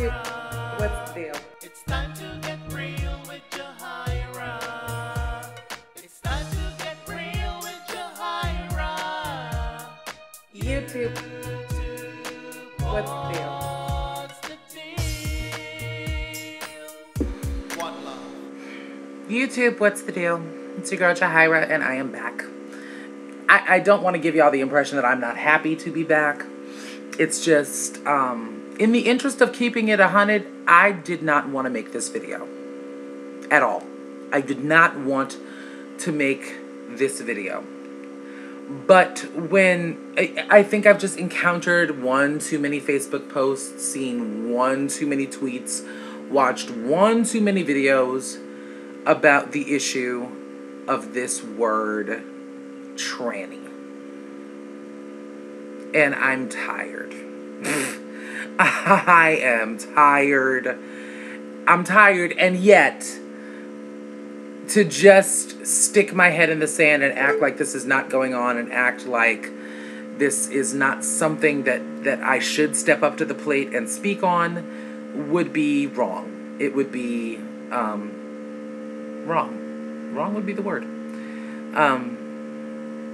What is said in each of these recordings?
YouTube, what's the deal? It's time to get real with your Hira. It's time to get real with your Hira. YouTube, what's the deal? What's the deal? One love. YouTube, what's the deal? It's your girl Jahira, and I am back. I don't want to give y'all the impression that I'm not happy to be back. It's just, in the interest of keeping it 100, I did not want to make this video. At all. I did not want to make this video. But when, I think I've just encountered one too many Facebook posts, seen one too many tweets, watched one too many videos about the issue of this word, tranny. And I'm tired. I am tired. I'm tired, and yet to just stick my head in the sand and act like this is not going on and act like this is not something that I should step up to the plate and speak on would be wrong. It would be wrong. Wrong would be the word.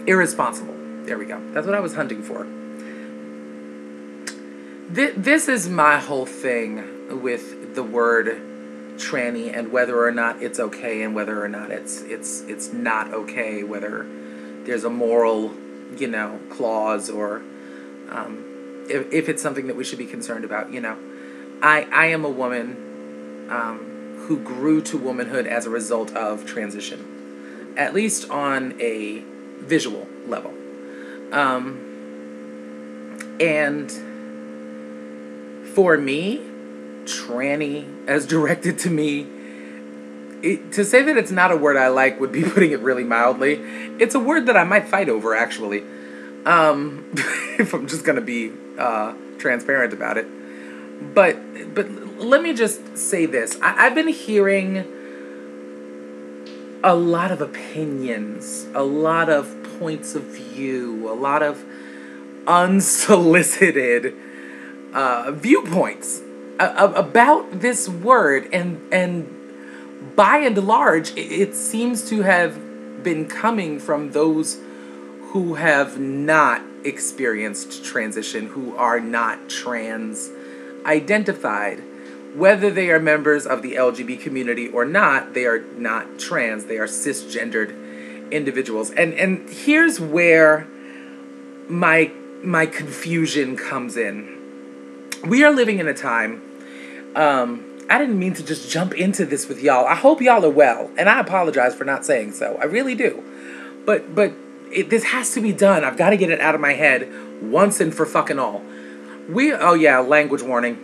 Irresponsible. There we go. That's what I was hunting for. This is my whole thing with the word tranny and whether or not it's okay and whether or not it's not okay, whether there's a moral, clause or if it's something that we should be concerned about, I am a woman who grew to womanhood as a result of transition, at least on a visual level. And for me, tranny, as directed to me, to say that it's not a word I like would be putting it really mildly. It's a word that I might fight over, actually, if I'm just going to be transparent about it. But let me just say this. I've been hearing a lot of opinions, a lot of points of view, a lot of unsolicited viewpoints about this word, and by and large, it seems to have been coming from those who have not experienced transition, who are not trans identified. Whether they are members of the LGBT community or not, they are not trans. They are cisgendered individuals. And here's where my confusion comes in. We are living in a time, I didn't mean to just jump into this with y'all. I hope y'all are well, and I apologize for not saying so. I really do. But this has to be done. I've got to get it out of my head once and for fucking all. Oh yeah, language warning.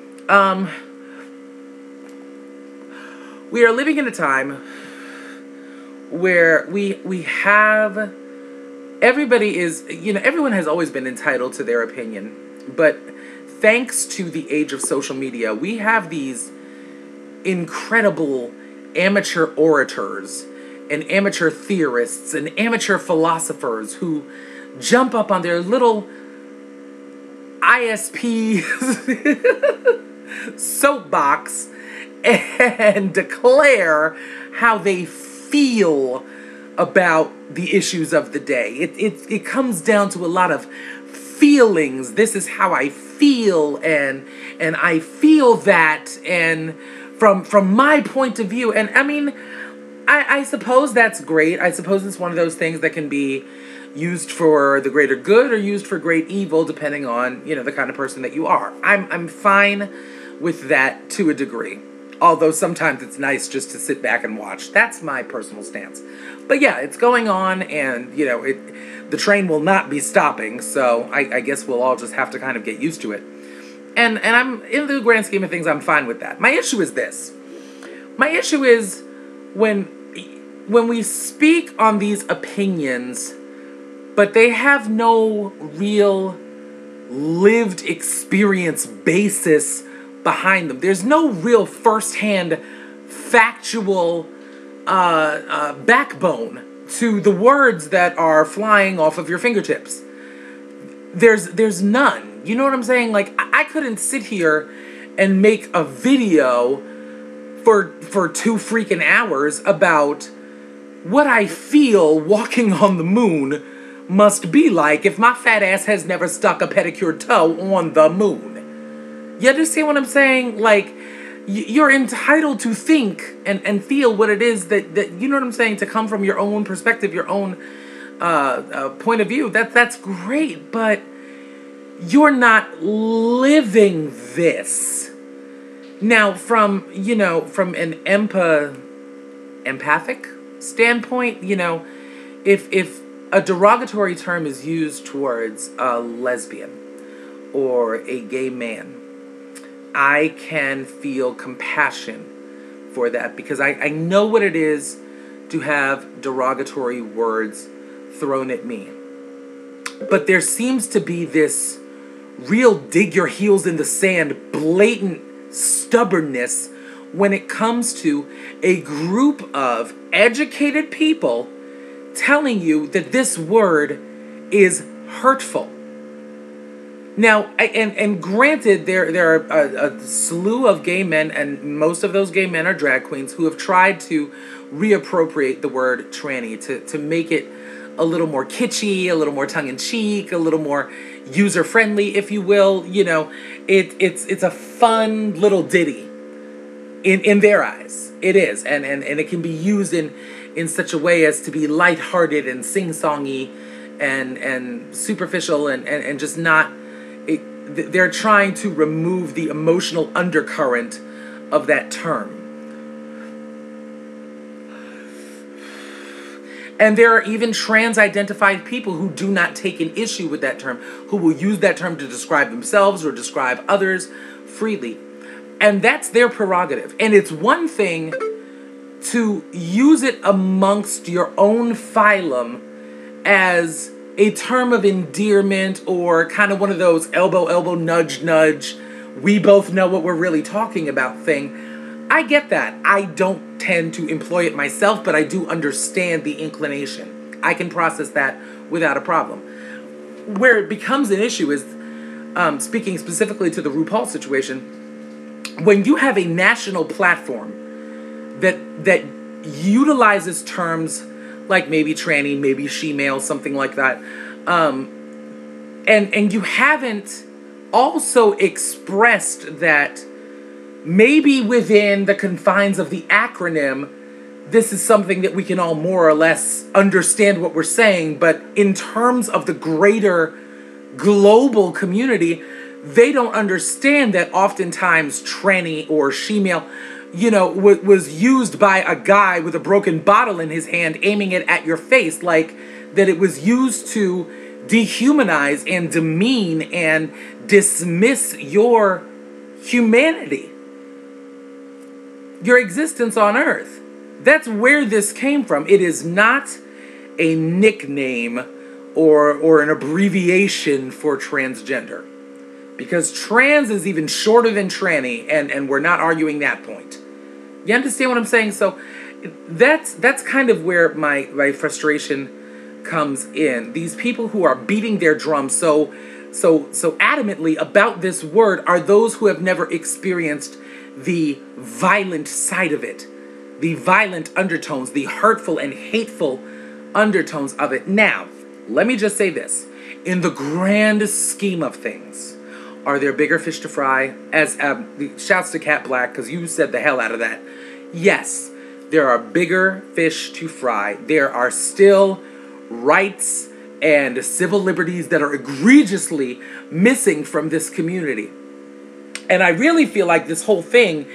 We are living in a time where we have, everybody is, everyone has always been entitled to their opinion, but thanks to the age of social media, we have these incredible amateur orators and amateur theorists and amateur philosophers who jump up on their little ISP soapbox and declare how they feel about the issues of the day. It comes down to a lot of feelings. This is how I feel, and I feel that, and from my point of view. And I mean, I suppose that's great. I suppose it's one of those things that can be used for the greater good or used for great evil, depending on, the kind of person that you are. I'm fine with that to a degree. Although sometimes it's nice just to sit back and watch. That's my personal stance. But yeah, it's going on, and, the train will not be stopping, so I guess we'll all just have to kind of get used to it. And I'm, in the grand scheme of things, I'm fine with that. My issue is this. My issue is when we speak on these opinions, but they have no real lived experience basis behind them. There's no real firsthand factual backbone to the words that are flying off of your fingertips. There's none. You know what I'm saying? Like, I couldn't sit here and make a video for 2 freaking hours about what I feel walking on the moon must be like if my fat ass has never stuck a pedicured toe on the moon. You understand what I'm saying? Like, you're entitled to think and feel what it is that you know what I'm saying, to come from your own perspective, your own point of view. That's great, but you're not living this. Now, from an empathic standpoint, if a derogatory term is used towards a lesbian or a gay man, I can feel compassion for that, because I know what it is to have derogatory words thrown at me. But there seems to be this real dig your heels in the sand, blatant stubbornness when it comes to a group of educated people telling you that this word is hurtful. Now, and granted, there are a slew of gay men, and most of those gay men are drag queens, who have tried to reappropriate the word tranny to make it a little more kitschy, a little more tongue-in-cheek, a little more user-friendly, if you will. It's a fun little ditty in their eyes. It is, and it can be used in such a way as to be lighthearted and sing-songy and superficial and just not. They're trying to remove the emotional undercurrent of that term. And there are even trans-identified people who do not take an issue with that term, who will use that term to describe themselves or describe others freely. And that's their prerogative. And it's one thing to use it amongst your own phylum as a term of endearment, or kind of one of those elbow, nudge, nudge, we both know what we're really talking about thing. I get that. I don't tend to employ it myself, but I do understand the inclination. I can process that without a problem. Where it becomes an issue is, speaking specifically to the RuPaul situation, when you have a national platform that utilizes terms like maybe tranny, maybe she-male, something like that, and you haven't also expressed that maybe within the confines of the acronym, this is something that we can all more or less understand what we're saying, but in terms of the greater global community, they don't understand that oftentimes tranny or she-male, was used by a guy with a broken bottle in his hand aiming it at your face, like that it was used to dehumanize and demean and dismiss your humanity, your existence on earth. That's where this came from. It is not a nickname or an abbreviation for transgender, because trans is even shorter than tranny, and we're not arguing that point. You understand what I'm saying? So that's kind of where my frustration comes in. These people who are beating their drum so adamantly about this word are those who have never experienced the violent side of it, the violent undertones, the hurtful and hateful undertones of it. Now, let me just say this. In the grand scheme of things, are there bigger fish to fry? As shouts to Cat Black, because you said the hell out of that. Yes, there are bigger fish to fry. There are still rights and civil liberties that are egregiously missing from this community. And I really feel like this whole thing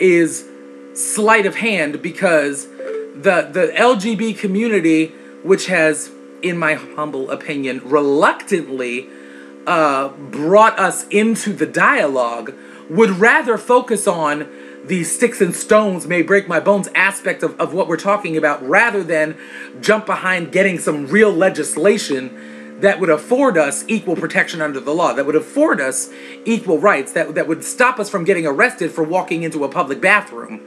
is sleight of hand, because the LGBT community, which has, in my humble opinion, reluctantly brought us into the dialogue, would rather focus on the sticks and stones may break my bones aspect of what we're talking about, rather than jump behind getting some real legislation that would afford us equal protection under the law, that would afford us equal rights, that would stop us from getting arrested for walking into a public bathroom.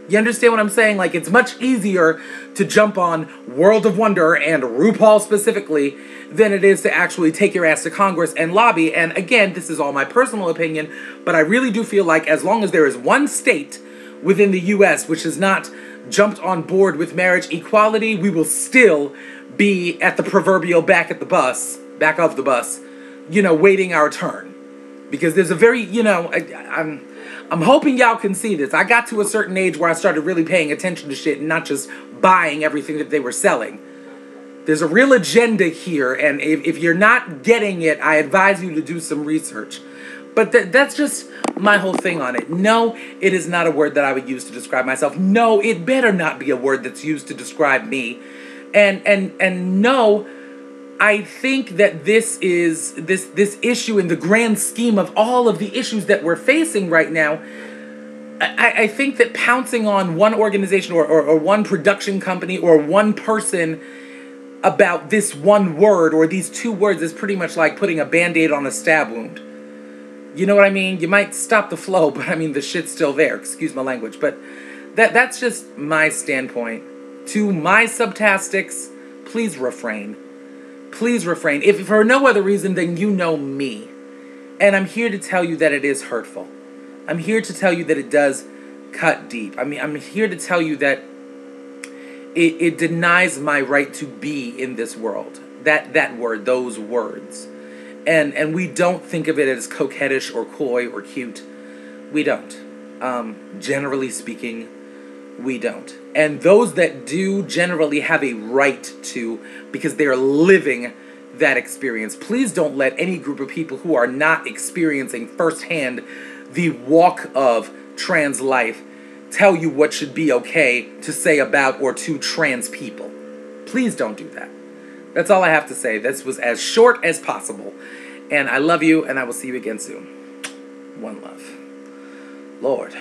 You understand what I'm saying? Like, it's much easier to jump on World of Wonder and RuPaul specifically than it is to actually take your ass to Congress and lobby. And again, this is all my personal opinion, but I really do feel like as long as there is one state within the U.S. which has not jumped on board with marriage equality, we will still be at the proverbial back of the bus, waiting our turn. Because there's a very, I'm hoping y'all can see this. I got to a certain age where I started really paying attention to shit and not just buying everything that they were selling. There's a real agenda here, and if you're not getting it, I advise you to do some research. But that's just my whole thing on it. No, it is not a word that I would use to describe myself. No, it better not be a word that's used to describe me. And no, I think that this issue in the grand scheme of all of the issues that we're facing right now, I think that pouncing on one organization or one production company or one person about this one word or these two words is pretty much like putting a Band-Aid on a stab wound. You know what I mean? You might stop the flow, but I mean, the shit's still there. Excuse my language. But that's just my standpoint. To my subtastics, please refrain. Please refrain. If for no other reason than you know me. And I'm here to tell you that it is hurtful. I'm here to tell you that it does cut deep. I mean, I'm here to tell you that it denies my right to be in this world. That word, those words. And we don't think of it as coquettish or coy or cute. We don't. Generally speaking, we don't. And those that do generally have a right to, because they're living that experience. Please don't let any group of people who are not experiencing firsthand the walk of trans life tell you what should be okay to say about or to trans people. Please don't do that. That's all I have to say. This was as short as possible. And I love you, and I will see you again soon. One love. Lord.